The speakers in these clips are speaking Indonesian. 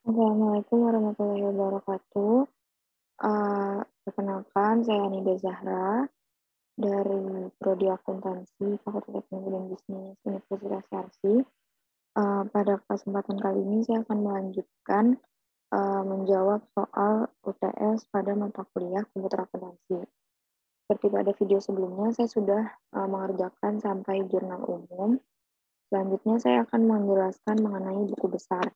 Assalamualaikum warahmatullahi wabarakatuh. Perkenalkan, saya Anida Zahra dari Prodi Akuntansi Fakultas Teknologi dan Bisnis Universitas Yarsi. Pada kesempatan kali ini saya akan melanjutkan menjawab soal UTS pada mata kuliah Komputer Akuntansi. Seperti pada video sebelumnya, saya sudah mengerjakan sampai jurnal umum. Selanjutnya saya akan menjelaskan mengenai buku besar.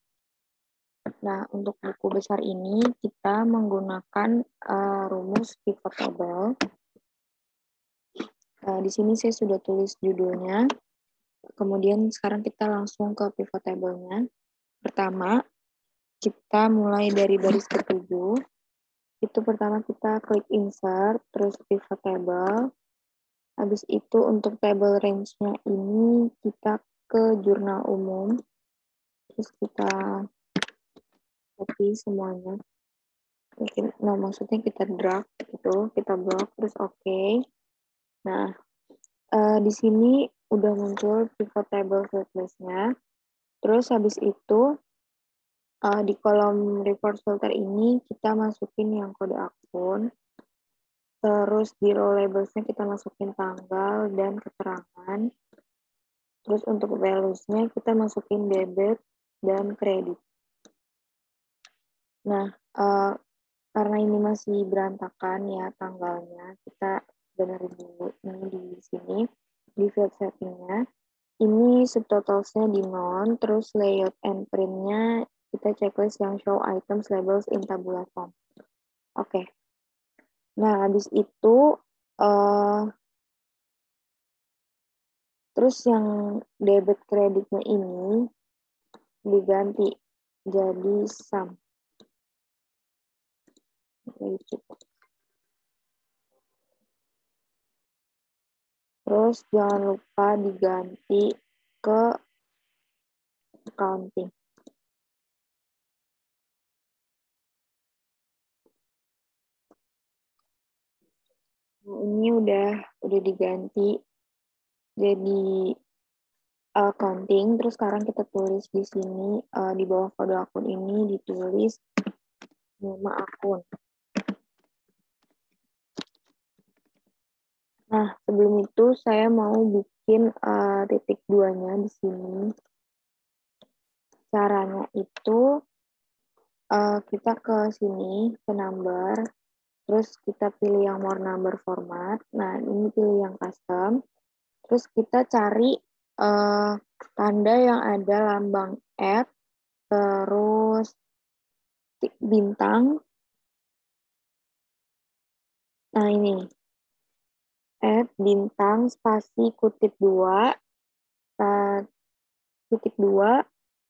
Nah, untuk buku besar ini kita menggunakan rumus pivot table. Di sini saya sudah tulis judulnya. Kemudian sekarang kita langsung ke pivot table-nya. Pertama, kita mulai dari baris ketujuh. Itu pertama kita klik insert, terus pivot table. Habis itu untuk table range-nya ini kita ke jurnal umum. Terus kita copy semuanya. Nah, maksudnya kita drag gitu, kita blok, terus oke. Nah, di sini udah muncul pivot table filters-nya. Terus habis itu di kolom report filter ini kita masukin yang kode akun. Terus di row labels-nya kita masukin tanggal dan keterangan. Terus untuk values-nya kita masukin debit dan kredit. Nah, karena ini masih berantakan ya tanggalnya, kita benerin dulu ini di sini, di field setting-nya. Ini subtotals-nya di non, terus layout and print-nya kita checklist yang show items labels in tabular form. Oke. Nah, habis itu terus yang debit kreditnya ini diganti jadi sum. Terus jangan lupa diganti ke accounting. Nah, ini udah diganti jadi accounting. Terus sekarang kita tulis di sini di bawah kode akun ini ditulis nama akun. Nah, sebelum itu saya mau bikin titik 2-nya di sini. Caranya itu kita ke sini, ke number, terus kita pilih yang more number format. Nah, ini pilih yang custom. Terus kita cari tanda yang ada lambang @ terus bintang. Nah, ini. @ bintang spasi kutip 2, titik 2,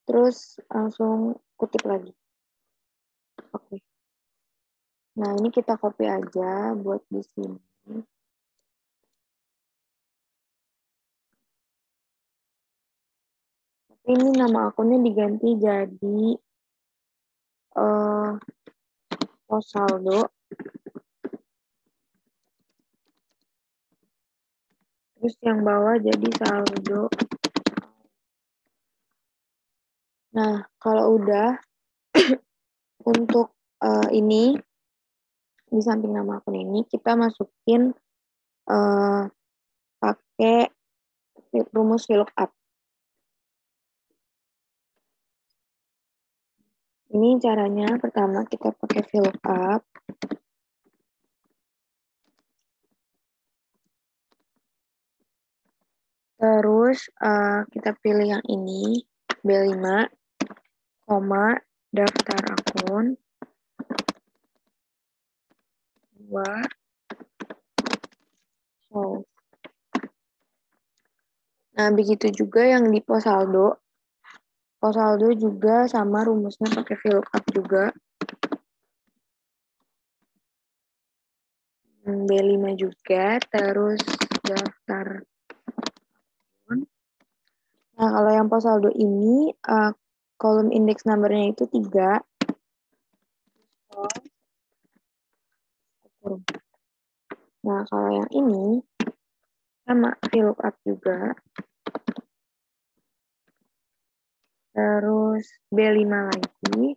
terus langsung kutip lagi. Oke. Nah, ini kita copy aja buat di sini. Ini nama akunnya diganti jadi pos saldo. Terus yang bawah jadi saldo. Nah, kalau udah untuk ini di samping nama akun ini kita masukin pakai rumus VLOOKUP. Ini caranya pertama kita pakai VLOOKUP. Terus kita pilih yang ini B5, koma daftar akun 2 show. Nah, begitu juga yang di pos saldo. Pos saldo juga sama rumusnya pakai VLOOKUP juga. B5 juga, terus daftar. Nah, kalau yang pos saldo ini, kolom index number-nya itu 3. Nah, kalau yang ini, sama VLOOKUP juga. Terus B5 lagi,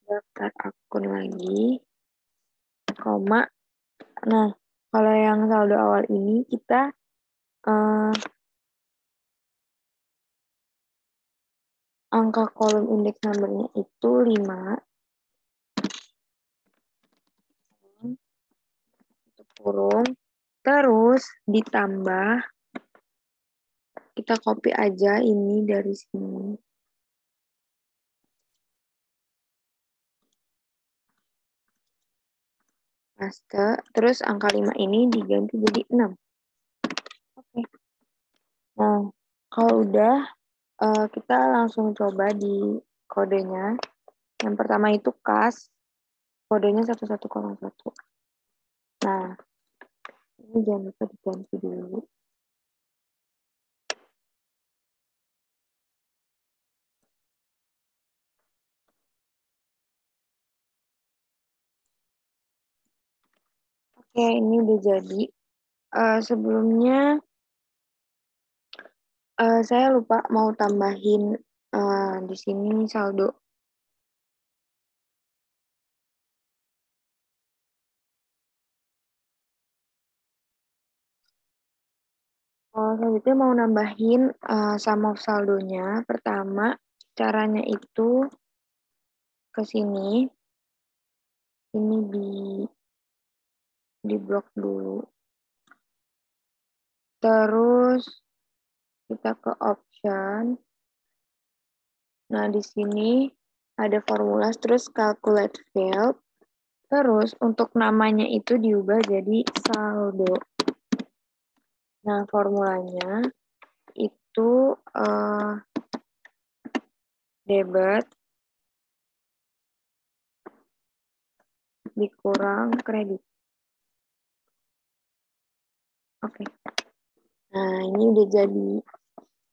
daftar akun lagi, koma. Nah, kalau yang saldo awal ini kita angka kolom indeks numbernya itu 5, tutup kurung, terus ditambah, kita copy aja ini dari sini. Paste, terus angka 5 ini diganti jadi 6. Oke. Nah, kalau udah, kita langsung coba di kodenya. Yang pertama itu kas, kodenya 1101. Nah, ini jangan lupa diganti dulu. Oke, ini udah jadi. Sebelumnya saya lupa mau tambahin di sini saldo. Selanjutnya mau nambahin sum of saldonya. Pertama, caranya itu ke sini. Ini di blok dulu. Terus kita ke option. Nah, di sini ada formula, terus calculate field. Terus untuk namanya itu diubah jadi saldo. Nah, formulanya itu debit dikurang kredit. Oke. Nah, ini udah jadi.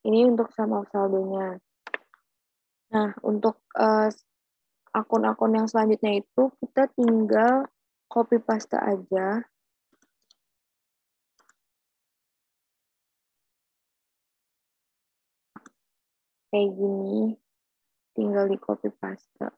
Ini untuk sum of saldonya. Nah, untuk akun-akun yang selanjutnya itu kita tinggal copy paste aja. Kayak gini. Tinggal di copy paste.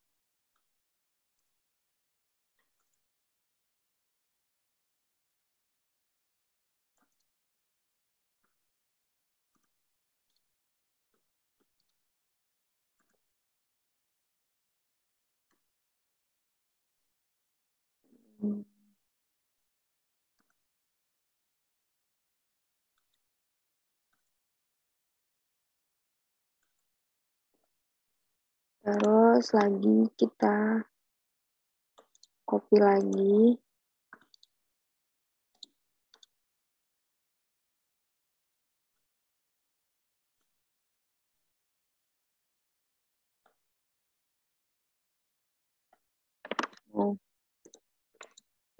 Terus lagi kita copy lagi.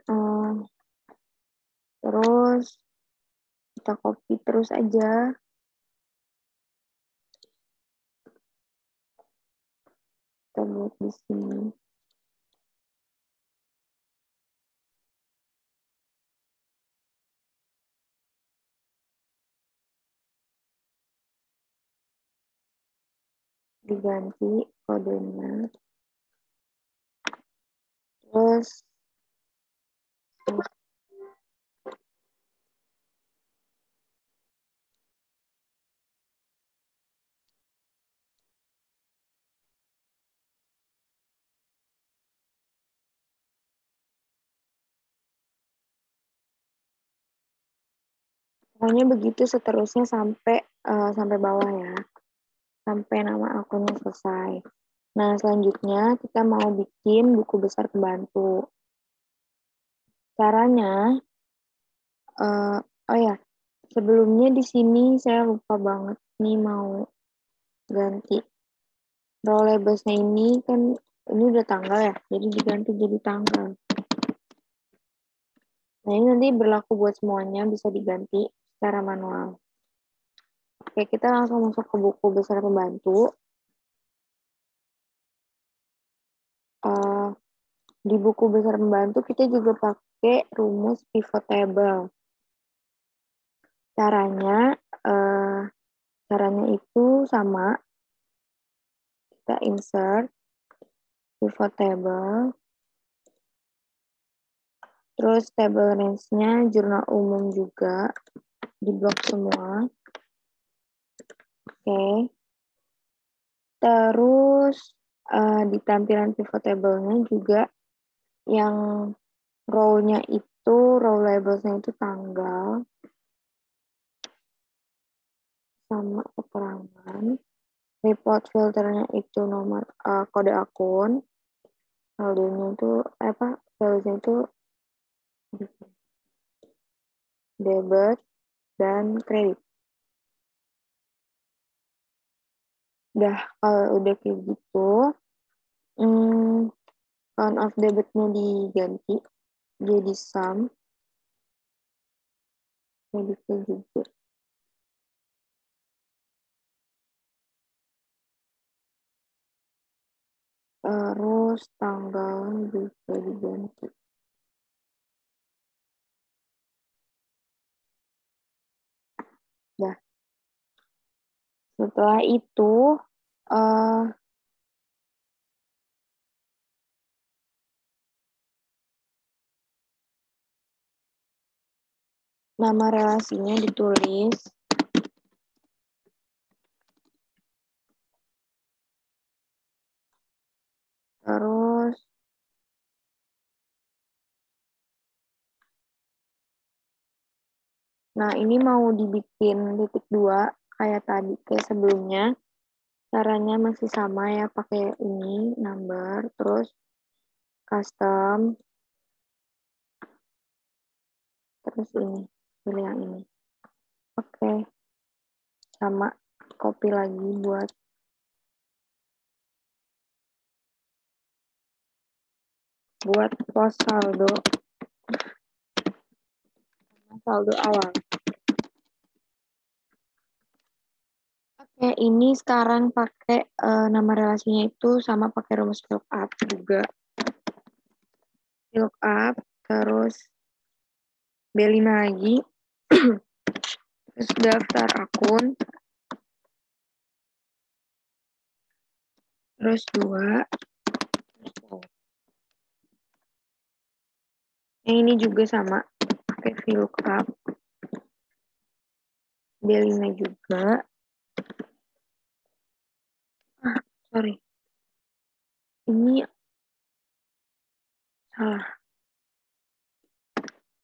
Nah, terus kita copy terus aja. Kita buat di sini. Diganti kodenya. Terus pokoknya begitu seterusnya sampai bawah ya. Sampai nama akunnya selesai. Nah, selanjutnya kita mau bikin buku besar pembantu. Caranya, oh ya, sebelumnya di sini saya lupa banget nih mau ganti. Row labelsnya ini kan, ini udah tanggal ya, jadi diganti jadi tanggal. Nah, ini nanti berlaku buat semuanya, bisa diganti secara manual. Oke, kita langsung masuk ke buku besar pembantu. Di buku besar pembantu kita juga pakai rumus pivot table. Caranya itu sama. Kita insert, pivot table. Terus table range-nya jurnal umum juga, di blok semua. Oke. Terus di tampilan pivot table-nya juga yang row-nya itu, row labels-nya itu tanggal sama keterangan. Report filternya itu nomor kode akun. Saldonya itu values-nya itu debit dan kredit. Udah, kalau udah kayak gitu, count of debitnya diganti jadi sum, kreditnya juga. Terus tanggal juga diganti. Dah. Setelah itu, nama relasinya ditulis. Terus nah ini mau dibikin titik 2 kayak tadi, kayak sebelumnya. Caranya masih sama ya, pakai ini, number, terus custom, terus ini, pilih yang ini. Oke, sama, copy lagi buat pos saldo, saldo awal. Oke, ini sekarang pakai nama relasinya itu sama pakai rumus VLOOKUP juga. VLOOKUP, terus B5 lagi, terus daftar akun, terus 2, yang ini juga sama, pakai VLOOKUP, B5 juga. Sorry. Ini salah.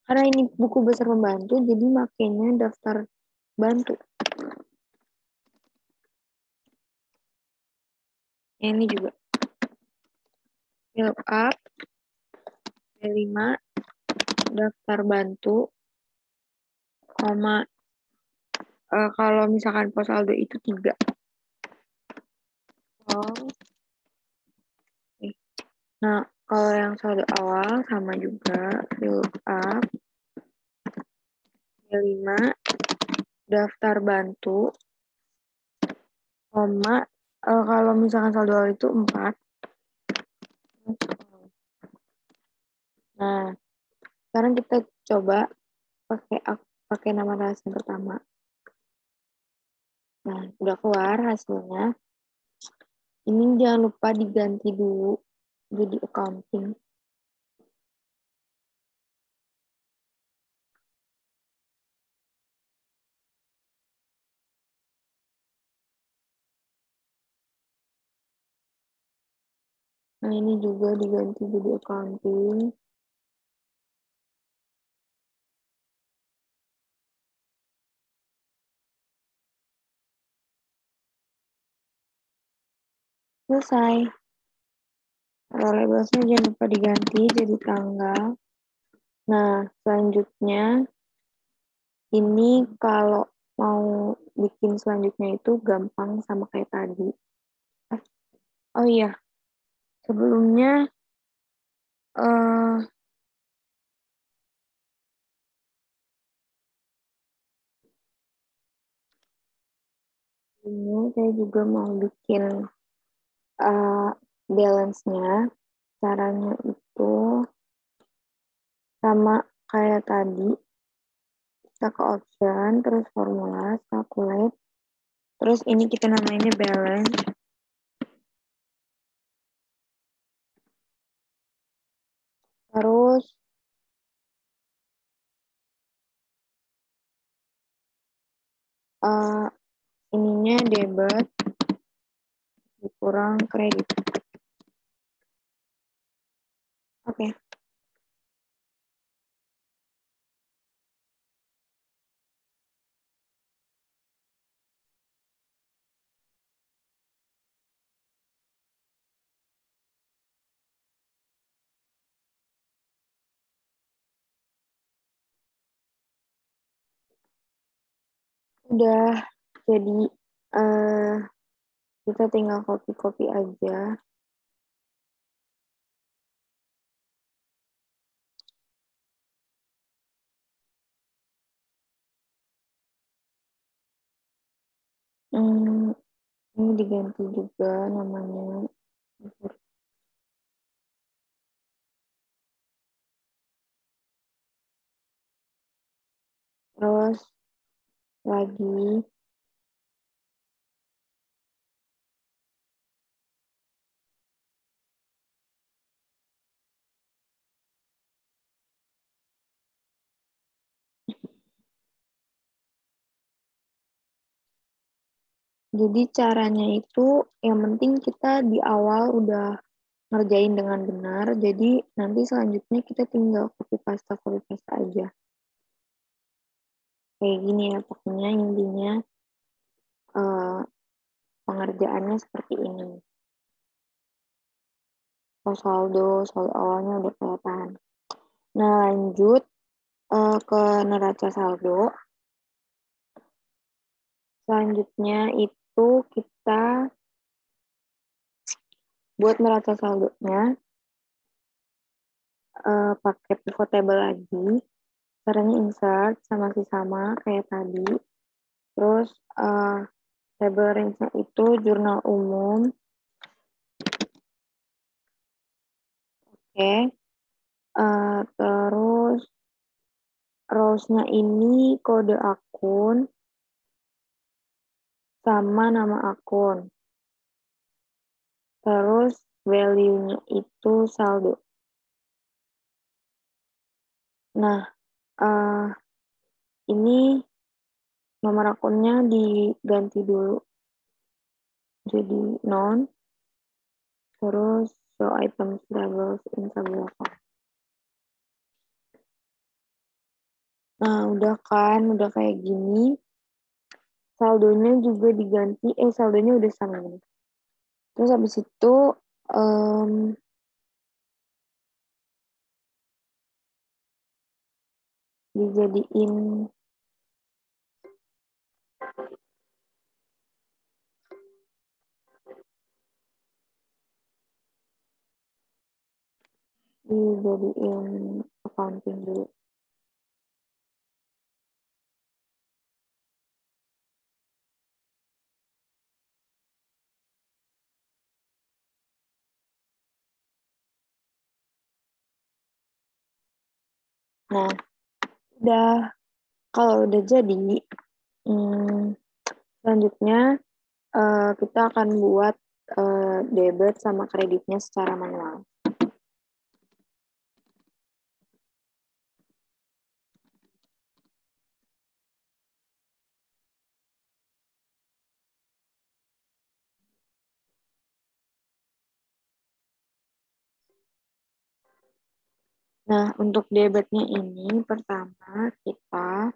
Karena ini buku besar pembantu, jadi makanya daftar bantu. Yang ini juga. VLOOKUP, B5, daftar bantu, koma, kalau misalkan pos saldo itu 3. Nah, kalau yang saldo awal sama juga, VLOOKUP, B5, daftar bantu, koma, kalau misalkan saldo awal itu 4. Nah, sekarang kita coba pakai nama relasi yang pertama. Nah, udah keluar hasilnya. Ini jangan lupa diganti dulu jadi accounting. Nah, ini juga diganti jadi accounting. Selesai. Labelsnya jangan lupa diganti jadi tanggal. Nah, selanjutnya ini kalau mau bikin selanjutnya itu gampang sama kayak tadi. Oh iya, sebelumnya ini saya juga mau bikin balance-nya. Caranya itu sama kayak tadi. Kita ke option, terus formula, calculate. Terus ini kita namainnya balance. ininya debit dikurang kredit. Oke. Udah, jadi kita tinggal copy-copy aja. Ini diganti juga namanya. Terus lagi jadi caranya itu yang penting kita di awal udah ngerjain dengan benar, jadi nanti selanjutnya kita tinggal copy paste aja. Kayak gini ya, pokoknya intinya pengerjaannya seperti ini. Saldo awalnya udah kelihatan. Nah, lanjut ke neraca saldo. Selanjutnya itu kita buat neraca saldonya pakai pivot table lagi. Caranya insert sama kayak tadi. Terus table range-nya itu jurnal umum. Oke. Terus rows-nya ini kode akun sama nama akun. Terus value-nya itu saldo. Nah, ini nomor akunnya diganti dulu jadi non. Terus show items levels in tabel account. Nah, udah kan, udah kayak gini. Saldonya juga diganti, saldonya udah sama nih. Terus habis itu dijadiin accounting dulu. Nah, kalau udah jadi, selanjutnya kita akan buat debit sama kreditnya secara manual. Nah, untuk debitnya ini pertama kita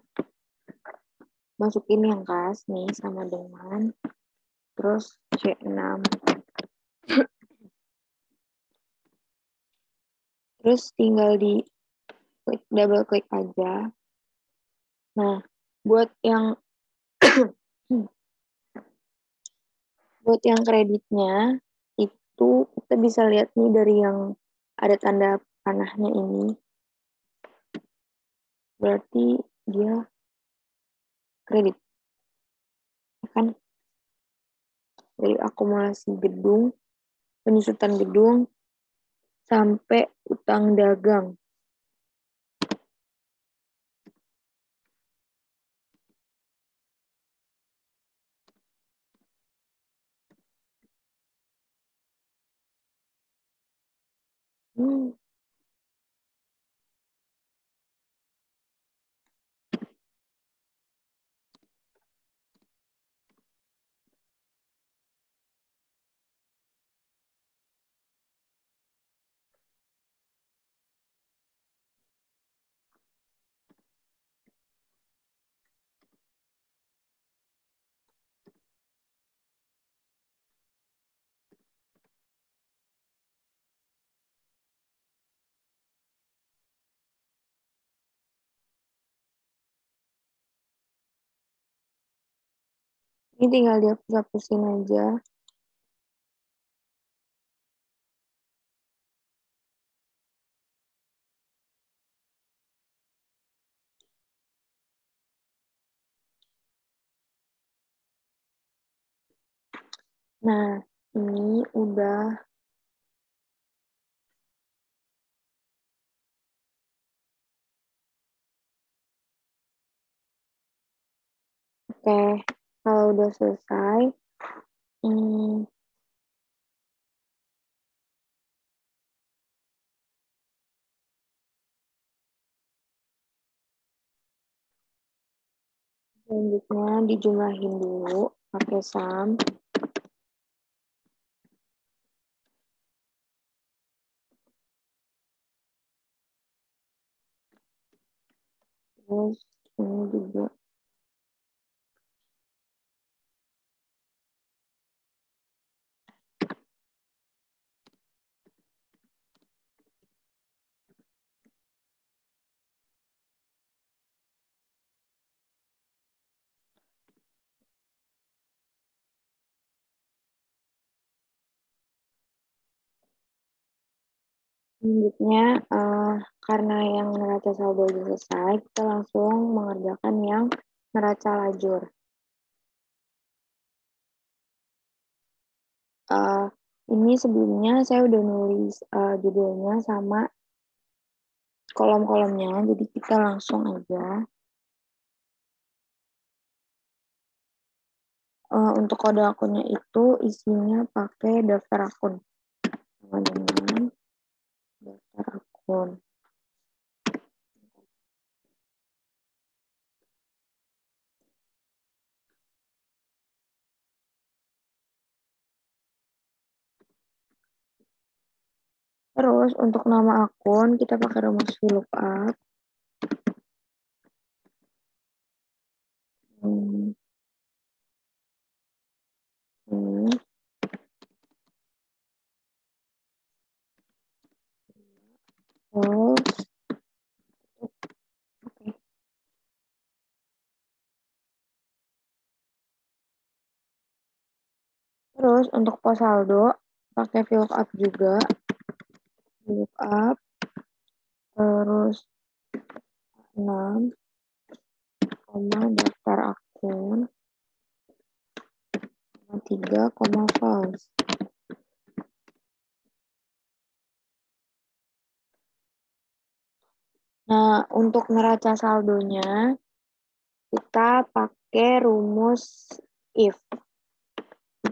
masukin yang kas nih sama dengan terus C6. Terus tinggal di double klik aja. Nah, buat yang buat yang kreditnya itu kita bisa lihat nih dari yang ada tanda panahnya ini. Berarti dia kredit. Kan dari akumulasi gedung, penyusutan gedung sampai utang dagang. Ini tinggal dihapus-hapusin aja. Nah, ini udah. Oke, kalau udah selesai, selanjutnya dijumlahin dulu pakai sum. Terus ini juga. Selanjutnya, karena yang neraca saldo sudah selesai, kita langsung mengerjakan yang neraca lajur. Ini sebelumnya saya udah nulis judulnya sama kolom-kolomnya, jadi kita langsung aja. Untuk kode akunnya itu isinya pakai daftar akun. Sama dengan daftar akun. Terus untuk nama akun kita pakai rumus VLOOKUP. Ini. Terus, oke. Terus untuk pos saldo pakai VLOOKUP juga. VLOOKUP. Terus 6, daftar akun. 3, false. Nah, untuk neraca saldonya, kita pakai rumus if.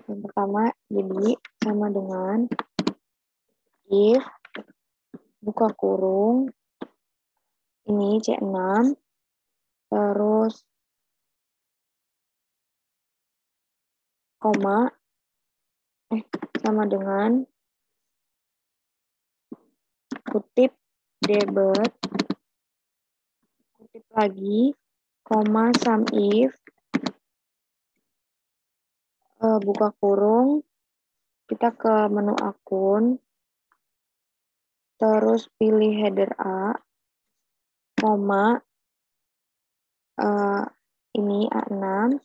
Yang pertama, jadi sama dengan if, buka kurung, ini C6, terus koma, sama dengan kutip debit, kutip lagi, koma sum if, buka kurung, kita ke menu akun, terus pilih header A, koma, ini A6,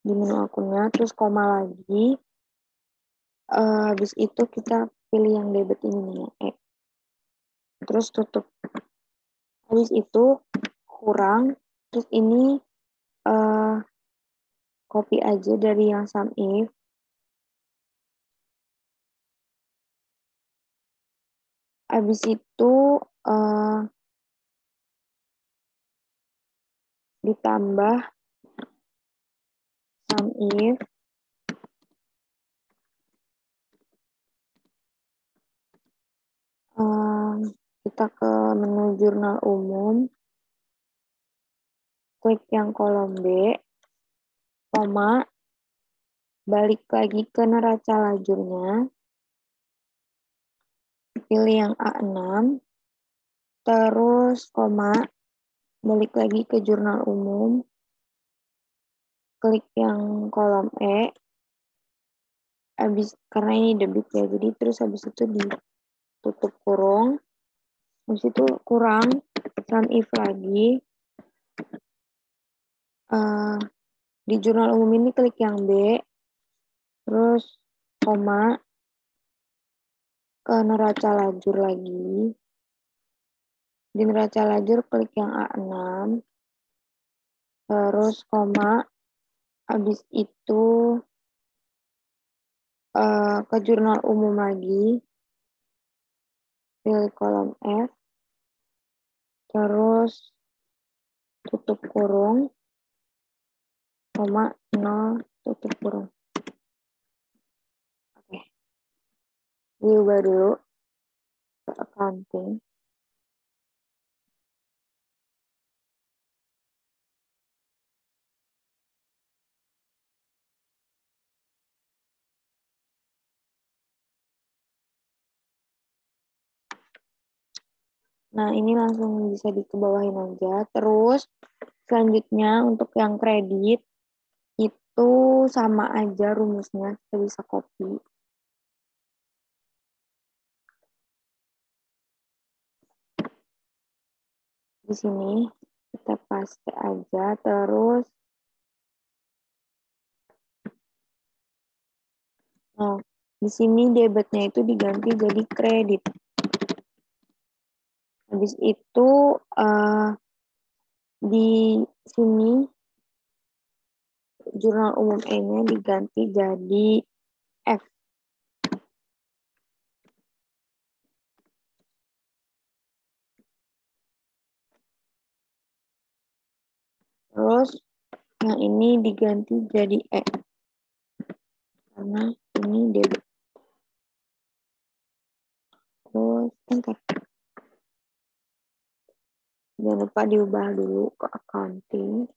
di menu akunnya, terus koma lagi, habis itu kita pilih yang debit ini nih, terus tutup. Habis itu kurang, terus ini copy aja dari yang sum if. Habis itu ditambah sum if. Kita ke menu jurnal umum, klik yang kolom B, koma, balik lagi ke neraca lajurnya, pilih yang A6, terus koma, balik lagi ke jurnal umum, klik yang kolom E, karena ini debit ya, jadi terus habis itu ditutup kurung, habis itu kurang, sum if lagi, Di jurnal umum ini klik yang B, terus koma, ke neraca lajur lagi. Di neraca lajur klik yang A6, terus koma, habis itu ke jurnal umum lagi, pilih kolom F, terus tutup kurung, koma, 0, tutup kurung. Oke, diubah dulu ke accounting. Nah, ini langsung bisa dikebawahin aja. Terus, selanjutnya untuk yang kredit, itu sama aja rumusnya, kita bisa copy. Di sini, kita paste aja, terus, nah, di sini debitnya itu diganti jadi kredit. Habis itu, di sini, jurnal umum E-nya diganti jadi F. Terus yang ini diganti jadi E. Karena ini debit. Terus enter. Jangan lupa diubah dulu ke accounting.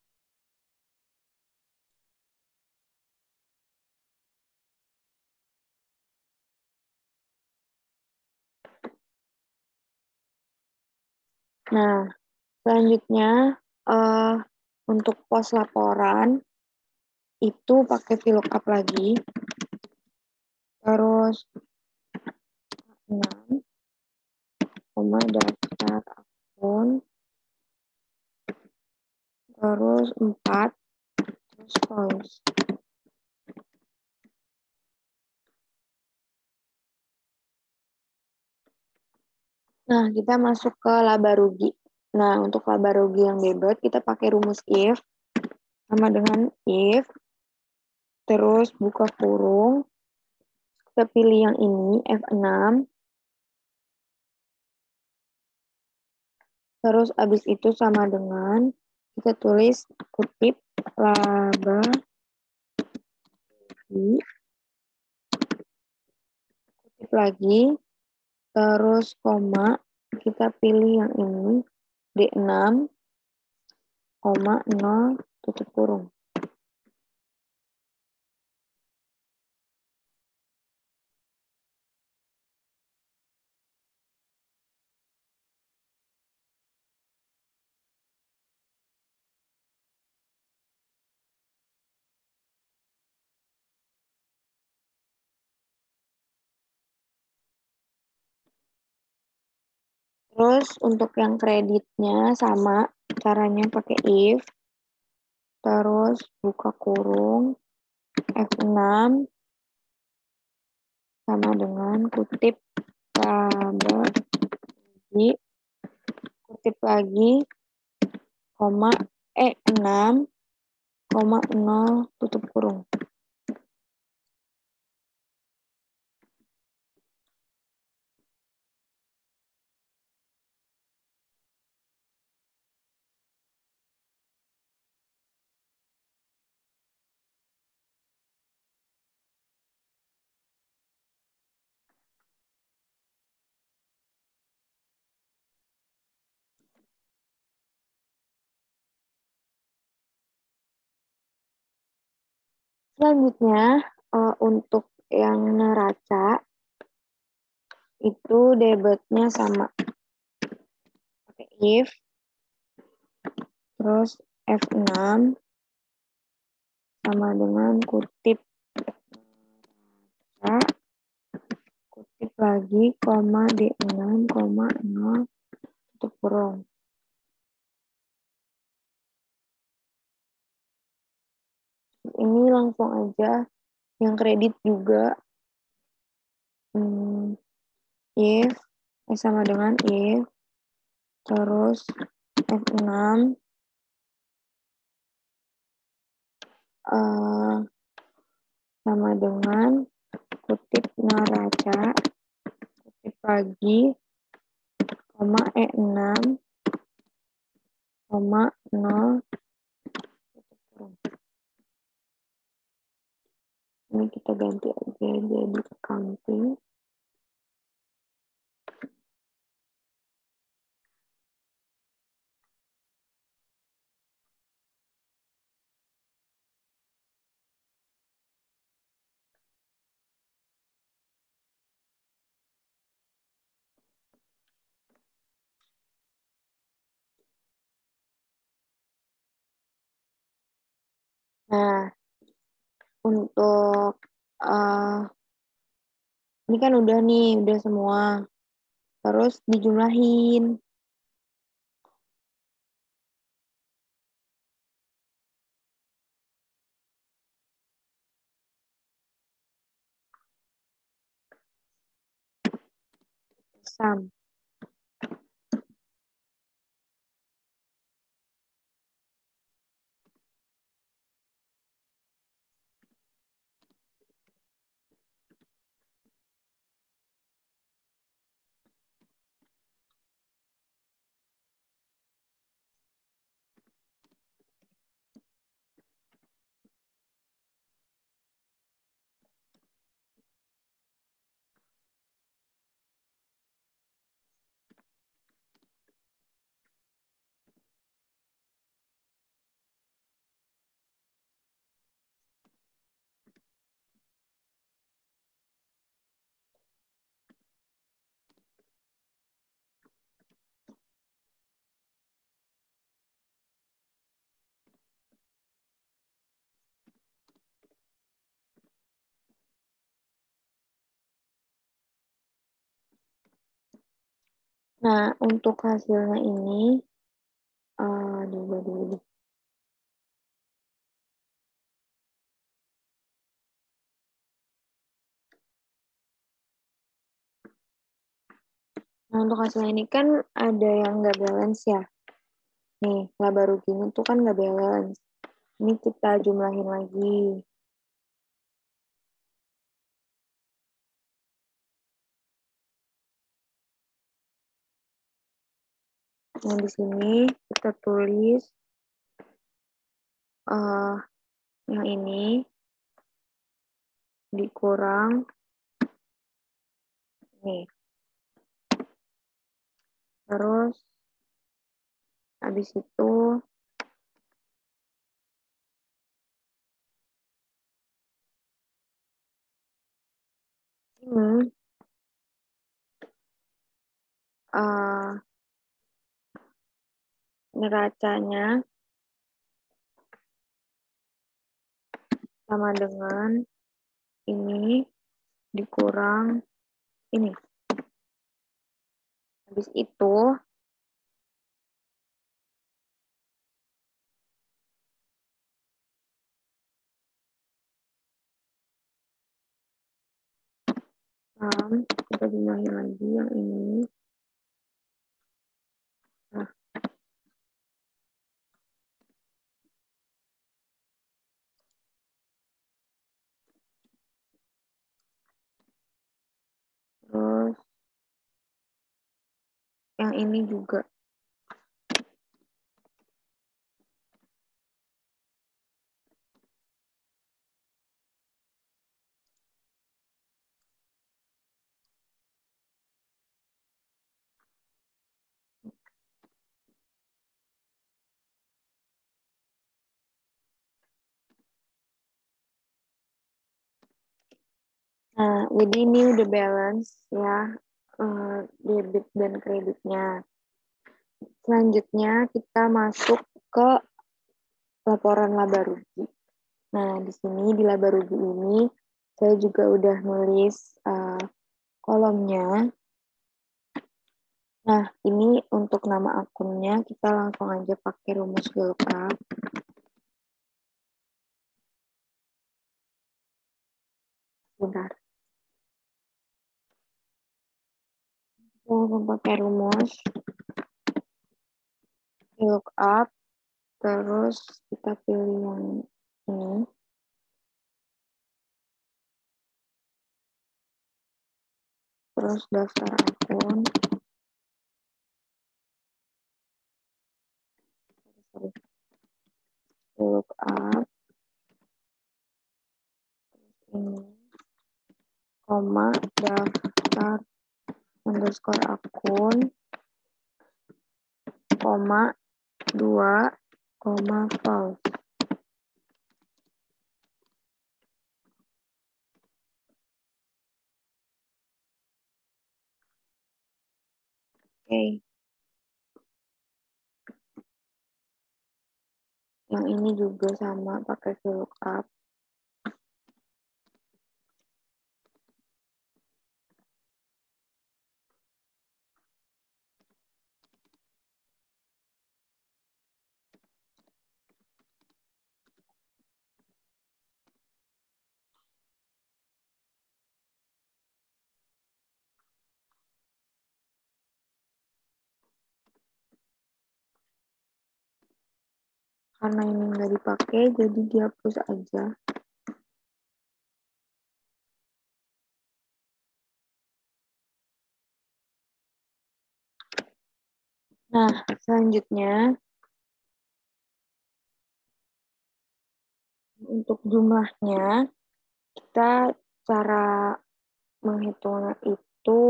Nah, selanjutnya untuk pos laporan itu pakai VLOOKUP lagi. Terus 6, koma daftar akun. Terus 4, terus points. Nah, kita masuk ke laba rugi. Nah, untuk laba rugi yang debit, kita pakai rumus if, sama dengan if, terus buka kurung, kita pilih yang ini, F6, terus abis itu sama dengan, kita tulis kutip laba rugi, kutip lagi, terus koma, kita pilih yang ini, D6, koma, 0, tutup kurung. Terus untuk yang kreditnya sama, caranya pakai if, terus buka kurung, F6, sama dengan kutip laba rugi, kutip lagi, koma, 6, koma, 0, tutup kurung. Selanjutnya, untuk yang neraca, itu debitnya sama. Pakai if, terus F6, sama dengan kutip neraca, kutip lagi, koma, D6, koma, 0, tutup kurung. ini langsung aja. Yang kredit juga if sama dengan if, terus F6 sama dengan kutip neraca, kutip lagi, koma E6, koma 0, ini kita ganti aja jadi accounting. Nah, untuk ini kan udah nih, udah semua. Terus dijumlahin. Sum. Nah, untuk hasilnya ini, diubah dulu. Nah, untuk hasilnya ini kan ada yang nggak balance ya. Nih, laba ruginya tuh kan nggak balance. Ini kita jumlahin lagi. Nah, di sini kita tulis yang ini dikurang nih. Terus habis itu ini neracanya sama dengan ini dikurang ini. Habis itu kita jumlahin lagi yang ini. Nah, terus yang ini juga. Nah, jadi ini udah balance ya, debit dan kreditnya. Selanjutnya kita masuk ke laporan laba rugi. Nah, di sini di laba rugi ini saya juga udah nulis kolomnya. Nah, ini untuk nama akunnya kita langsung aja pakai rumus VLOOKUP. Bentar. Mau pakai rumus lookup, terus kita pilih yang ini. Terus daftar akun. Lookup. Ini. Koma, daftar underscore akun. Koma, 2, koma, false. Oke. Yang ini juga sama, pakai VLOOKUP. Karena ini nggak dipakai, jadi dihapus aja. Nah, selanjutnya, untuk jumlahnya, kita cara menghitungnya itu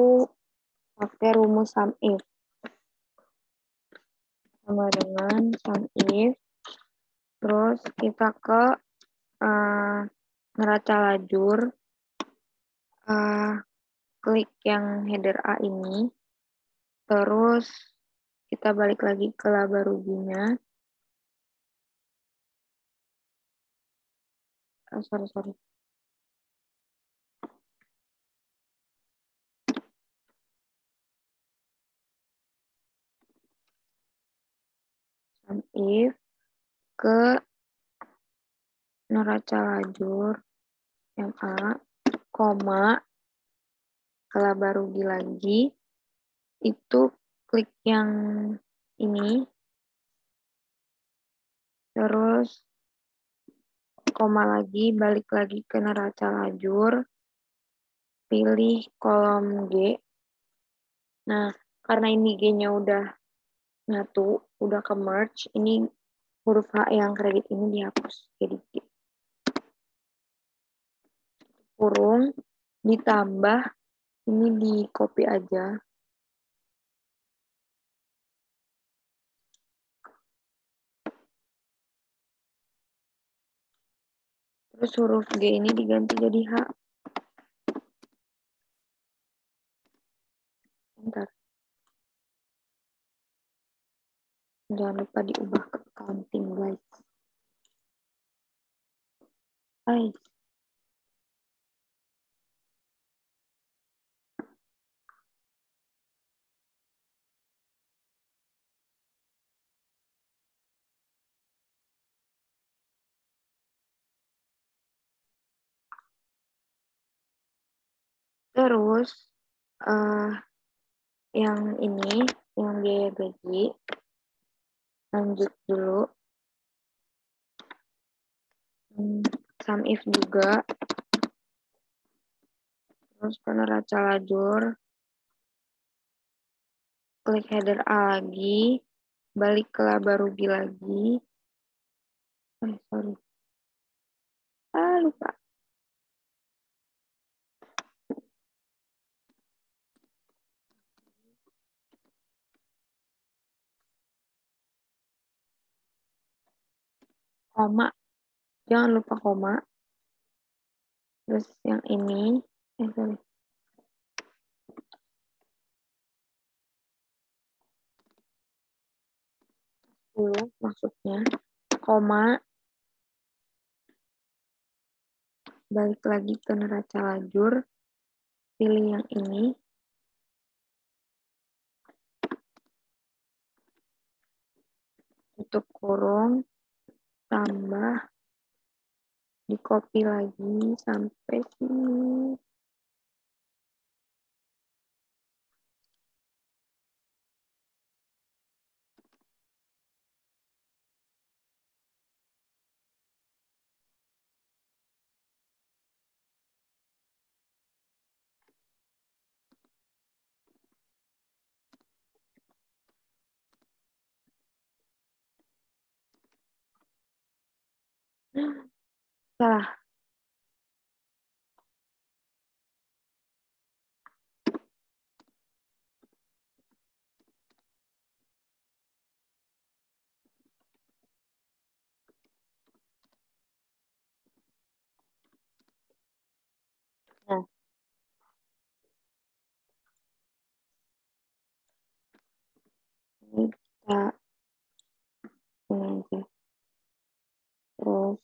pakai rumus sum if. Sama dengan sum if. Terus kita ke neraca lajur. Klik yang header A ini. Terus kita balik lagi ke laba ruginya. Sorry. Sum if ke neraca lajur yang A, koma, ke laba rugi lagi, itu klik yang ini, terus koma lagi, balik lagi ke neraca lajur, pilih kolom G. Nah, karena ini G-nya udah nyatu, udah ke merge, ini huruf H yang kredit ini dihapus. Jadi kurung, ditambah, ini di copy aja. Terus huruf G ini diganti jadi H. Bentar. Jangan lupa diubah ke accounting, guys. Terus yang ini, yang biaya gaji, lanjut dulu. Sum if juga. Terus ke neraca lajur. Klik header A lagi. Balik ke laba rugi lagi. Sorry. Lupa. Koma. Jangan lupa koma. Terus yang ini. Sorry. Maksudnya. Koma. Balik lagi ke neraca lajur. Pilih yang ini. Tutup kurung. Tambah. di copy lagi sampai sini. Salah. Nah, ini kita ini aja. Terus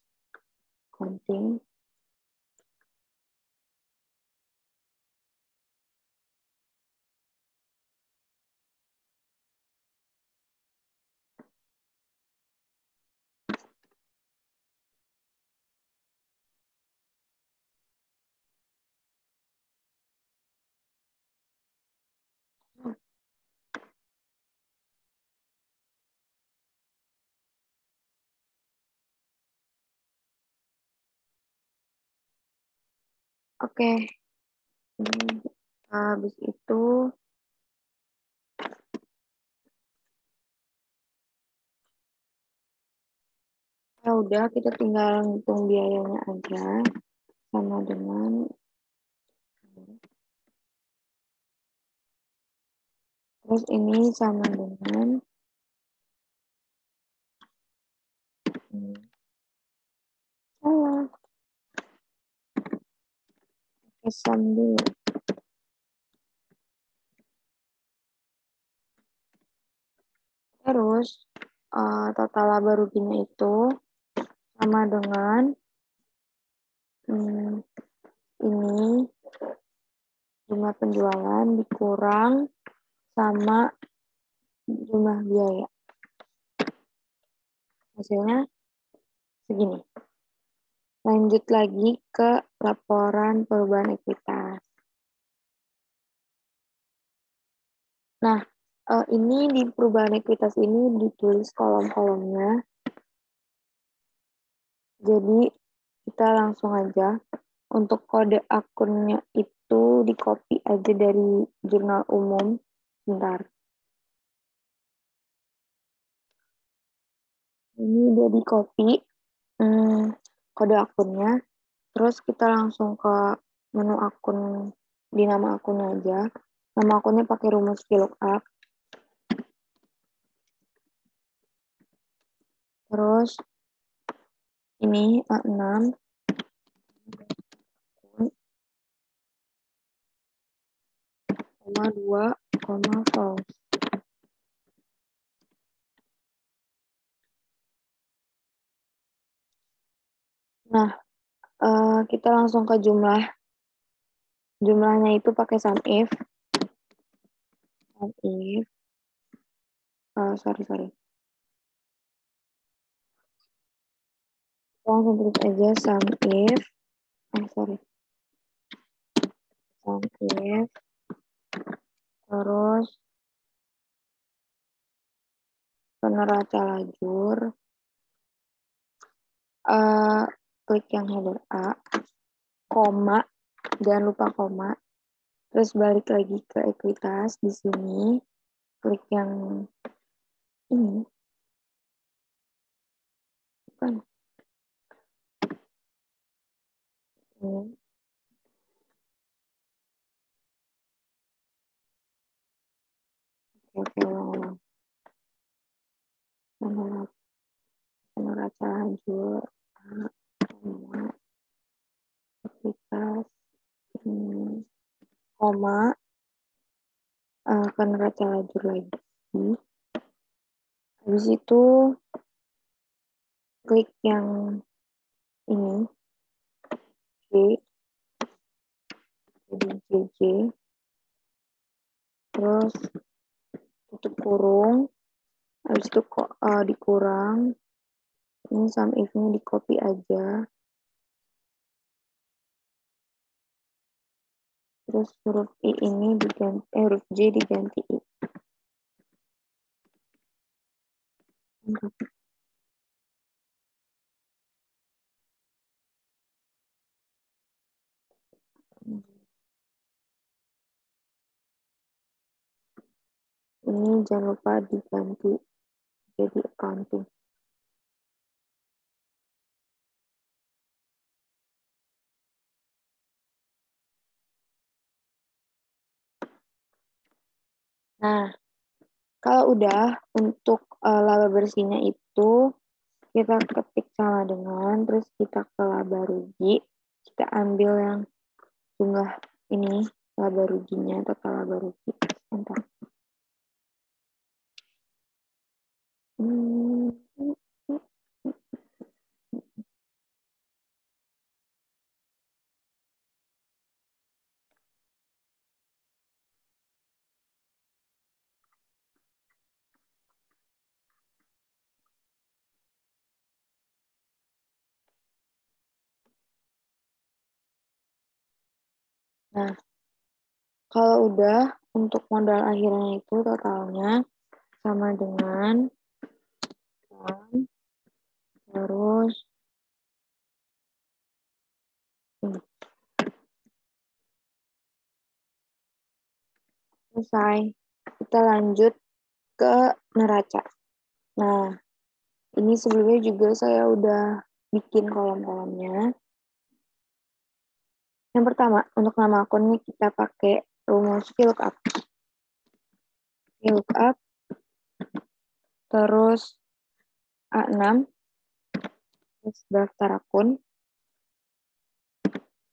counting. Oke. Habis itu ya udah kita tinggal ngitung biayanya aja sama dengan terus ini sama dengan salah kesan dulu. Terus total laba ruginya itu sama dengan ini jumlah penjualan dikurang sama jumlah biaya. Hasilnya segini. Lanjut lagi ke laporan perubahan ekuitas. Nah, ini di perubahan ekuitas ini ditulis kolom-kolomnya. Jadi kita langsung aja untuk kode akunnya itu di copy aja dari jurnal umum. Bentar. Ini udah di copy kode akunnya. Terus kita langsung ke menu akun di nama akunnya aja. Nama akunnya pakai rumus VLOOKUP. Terus ini A6 2, false. Nah, kita langsung ke jumlah. Jumlahnya itu pakai SUMIF. SUMIF. Sorry. Langsung tulis aja SUMIF. SUMIF. Terus peneraca lajur. Klik yang header A. Koma. Jangan lupa koma. Terus balik lagi ke ekuitas di sini. Klik yang ini. Bukan. Ini. Oke, ulang. Peneraca lajur. Koma. Ekuitas. Koma. Ke neraca lajur lagi. Habis itu klik yang ini. J. Jadi JJ. Terus tutup kurung. Habis itu kok dikurang. Ini SUMIF-nya di copy aja. Terus huruf I ini diganti, huruf J diganti I. Ini jangan lupa diganti jadi accounting. Nah, kalau udah untuk laba bersihnya itu kita ketik sama dengan, terus kita ke laba rugi, kita ambil yang jumlah ini laba ruginya, total laba rugi. Bentar. Nah, kalau udah untuk modal akhirnya itu totalnya sama dengan terus ini. Selesai. Kita lanjut ke neraca. Nah, ini sebelumnya juga saya udah bikin kolom-kolomnya. Yang pertama, untuk nama akunnya kita pakai rumus VLOOKUP. VLOOKUP, terus A6, terus daftar akun,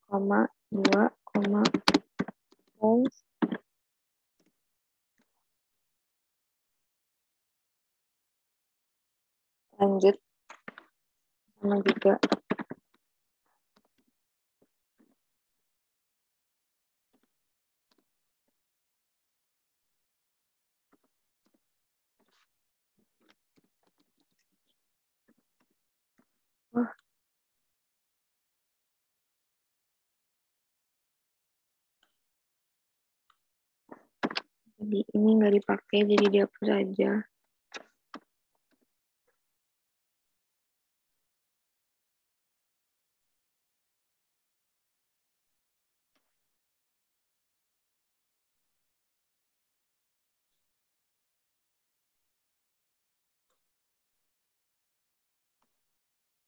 koma, 2, koma, terus lanjut sama juga jadi ini nggak dipakai, jadi dihapus aja.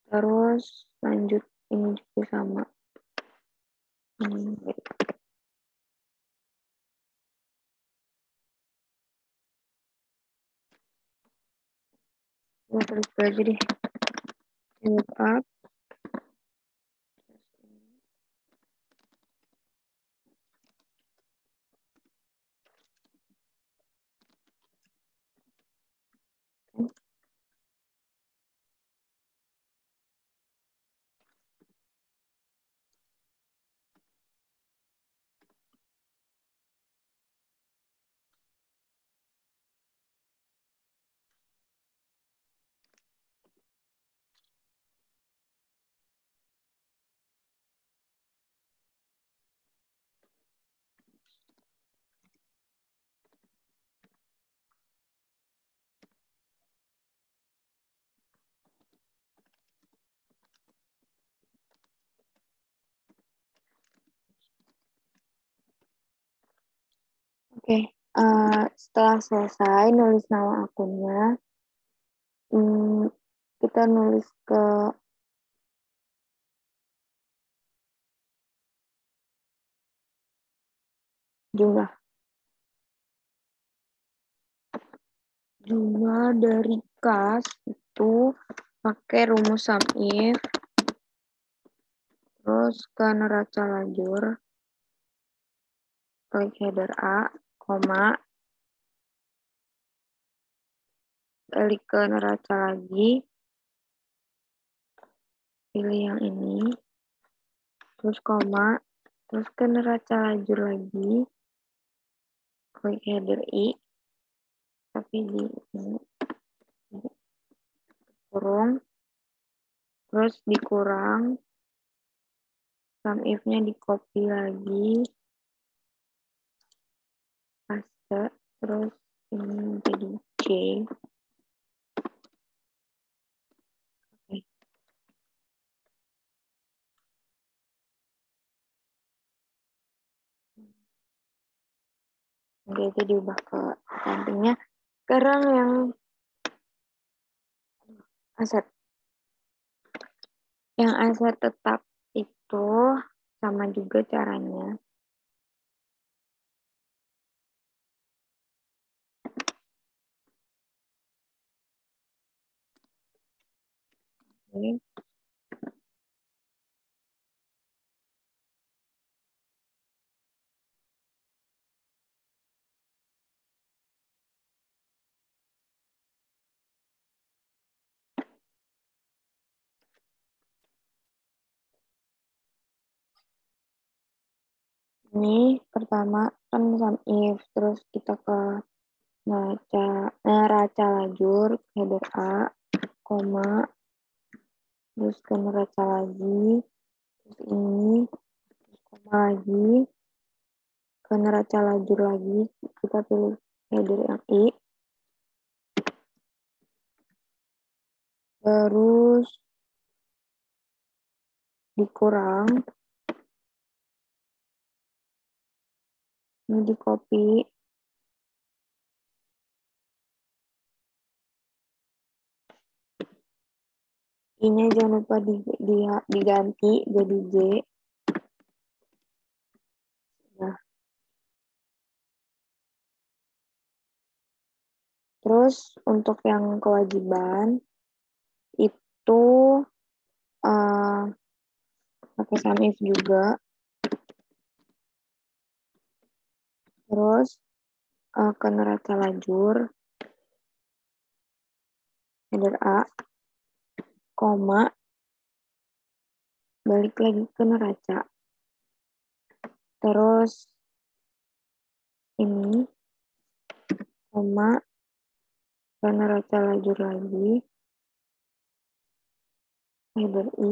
Terus lanjut ini juga sama. Ya, terus aja deh. Look up. Oke, setelah selesai nulis nama akunnya, kita nulis ke jumlah dari kas itu pakai rumus sum if, terus ke neraca lajur, klik header A, koma, balik ke neraca lagi, pilih yang ini, terus koma, terus ke neraca lajur lagi, klik header I, tapi di ini, kurung, terus dikurang, sum if-nya di copy lagi, terus ini jadi C. Oke. Oke, itu diubah ke sampingnya. Sekarang yang aset. Yang aset tetap itu sama juga caranya. Oke. Ini pertama kan sum if, terus kita ke neraca lajur, header A, koma, terus ke neraca lagi, terus ini, terus koma lagi, ke neraca lajur lagi, kita pilih header yang I, terus dikurang, ini di copy, ini jangan lupa diganti jadi J. Nah, terus untuk yang kewajiban itu pakai sum if juga. Terus ke neraca lajur, header A, koma, balik lagi ke neraca. Terus ini, koma, ke neraca lajur lagi, header I,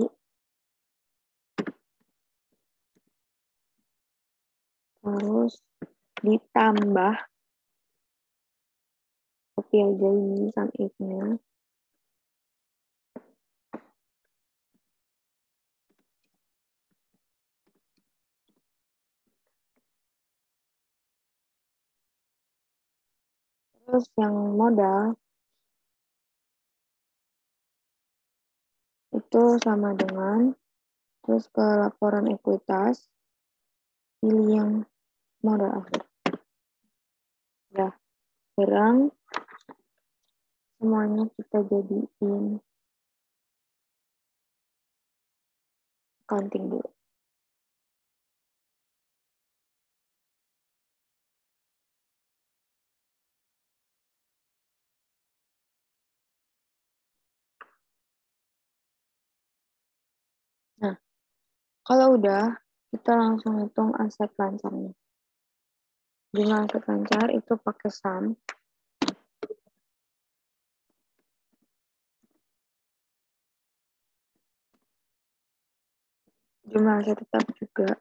terus ditambah, copy aja ini sum if-nya. Terus yang modal itu sama dengan, terus ke laporan ekuitas, pilih yang modal akhir. Ya, sekarang semuanya kita jadiin accounting dulu. Nah, kalau udah, kita langsung hitung aset lancarnya. Jumlah aset lancar itu pakai sum. Jumlah aset tetap juga.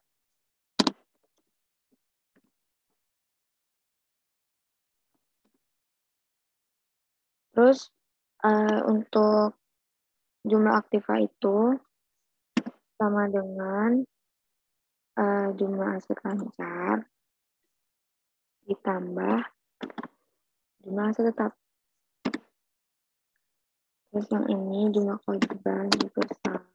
Terus untuk jumlah aktiva itu sama dengan jumlah aset lancar ditambah jumlah aset tetap. Terus yang ini jumlah kewajiban juga sama.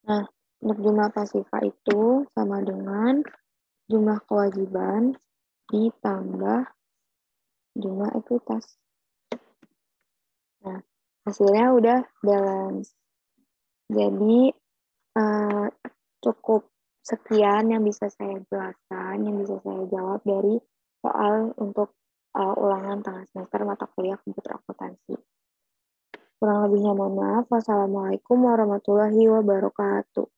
Nah, untuk jumlah pasiva itu sama dengan jumlah kewajiban ditambah jumlah ekuitas. Nah, hasilnya udah balance. Jadi, cukup sekian yang bisa saya jelaskan, yang bisa saya jawab dari soal untuk ulangan tengah semester mata kuliah komputer akuntansi. Kurang lebihnya mohon maaf. Wassalamualaikum warahmatullahi wabarakatuh.